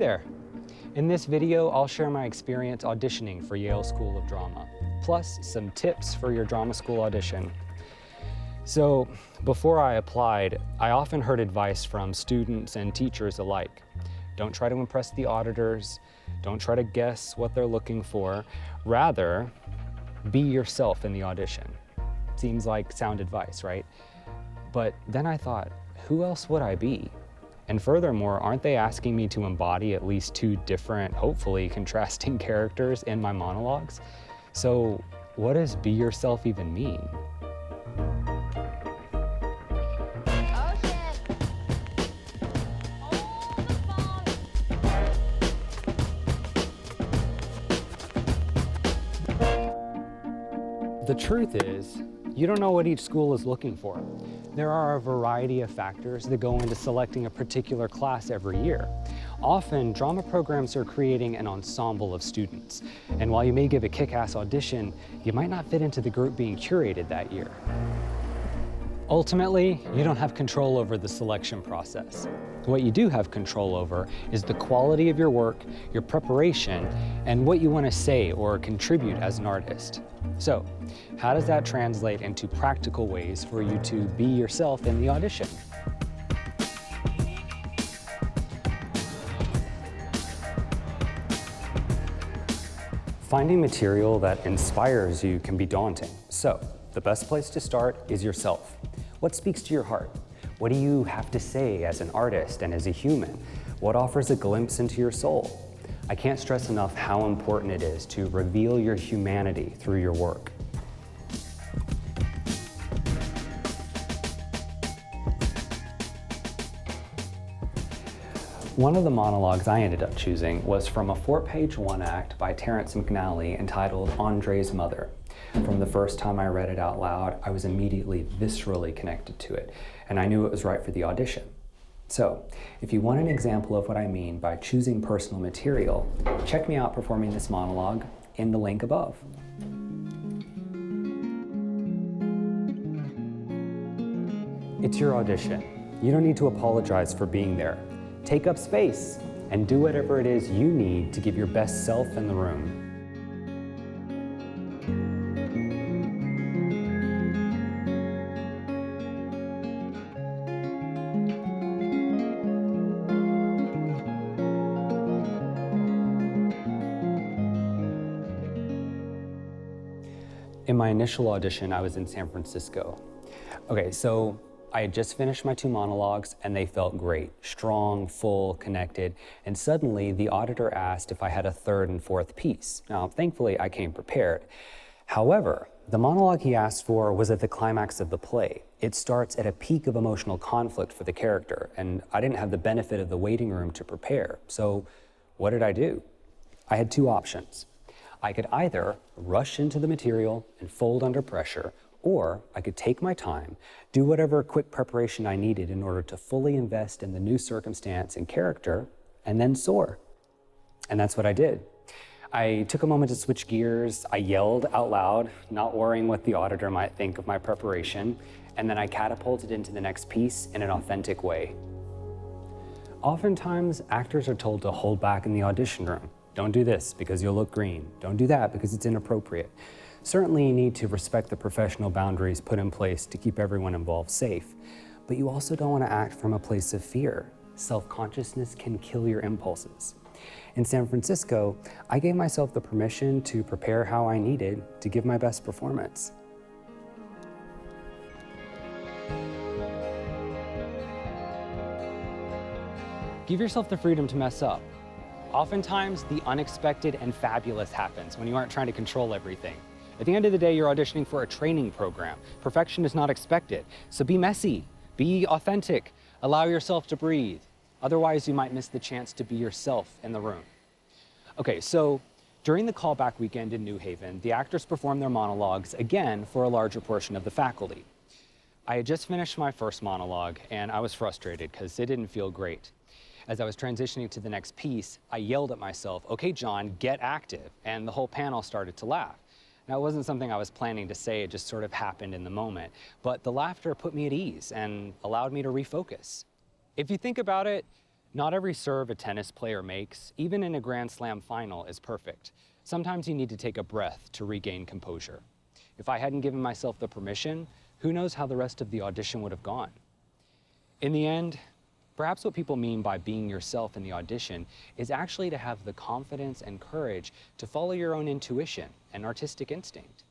there. In this video, I'll share my experience auditioning for Yale School of Drama, plus some tips for your drama school audition. So, before I applied, I often heard advice from students and teachers alike. Don't try to impress the auditors, don't try to guess what they're looking for, rather, be yourself in the audition. Seems like sound advice, right? But then I thought, who else would I be? And furthermore, aren't they asking me to embody at least two different, hopefully contrasting characters in my monologues? So what does be yourself even mean? The truth is, you don't know what each school is looking for. There are a variety of factors that go into selecting a particular class every year. Often, drama programs are creating an ensemble of students, and while you may give a kick-ass audition, you might not fit into the group being curated that year. Ultimately, you don't have control over the selection process. What you do have control over is the quality of your work, your preparation, and what you want to say or contribute as an artist. So, how does that translate into practical ways for you to be yourself in the audition? Finding material that inspires you can be daunting. So, the best place to start is yourself. What speaks to your heart? What do you have to say as an artist and as a human? What offers a glimpse into your soul? I can't stress enough how important it is to reveal your humanity through your work. One of the monologues I ended up choosing was from a 4-page one-act by Terrence McNally entitled Andre's Mother. From the first time I read it out loud, I was immediately viscerally connected to it, and I knew it was right for the audition. So, if you want an example of what I mean by choosing personal material, check me out performing this monologue in the link above. It's your audition. You don't need to apologize for being there. Take up space and do whatever it is you need to give your best self in the room. In my initial audition, I was in San Francisco. Okay, so I had just finished my 2 monologues and they felt great, strong, full, connected, and suddenly the auditor asked if I had a 3rd and 4th piece. Now, thankfully, I came prepared. However, the monologue he asked for was at the climax of the play. It starts at a peak of emotional conflict for the character, and I didn't have the benefit of the waiting room to prepare. So what did I do? I had 2 options. I could either rush into the material and fold under pressure, or I could take my time, do whatever quick preparation I needed in order to fully invest in the new circumstance and character, and then soar. And that's what I did. I took a moment to switch gears, I yelled out loud, not worrying what the auditor might think of my preparation, and then I catapulted into the next piece in an authentic way. Oftentimes, actors are told to hold back in the audition room. Don't do this because you'll look green. Don't do that because it's inappropriate. Certainly you need to respect the professional boundaries put in place to keep everyone involved safe, but you also don't want to act from a place of fear. Self-consciousness can kill your impulses. In San Francisco, I gave myself the permission to prepare how I needed to give my best performance. Give yourself the freedom to mess up. Oftentimes, the unexpected and fabulous happens when you aren't trying to control everything. At the end of the day, you're auditioning for a training program. Perfection is not expected, so be messy, be authentic, allow yourself to breathe. Otherwise, you might miss the chance to be yourself in the room. Okay, so during the callback weekend in New Haven, the actors performed their monologues again for a larger portion of the faculty. I had just finished my first monologue, and I was frustrated because it didn't feel great. As I was transitioning to the next piece, I yelled at myself, "Okay, John, get active," and the whole panel started to laugh. Now, it wasn't something I was planning to say, it just sort of happened in the moment, but the laughter put me at ease and allowed me to refocus. If you think about it, Not every serve a tennis player makes, even in a Grand Slam final, is perfect. Sometimes you need to take a breath to regain composure. If I hadn't given myself the permission, who knows how the rest of the audition would have gone? In the end, perhaps what people mean by being yourself in the audition is actually to have the confidence and courage to follow your own intuition and artistic instinct.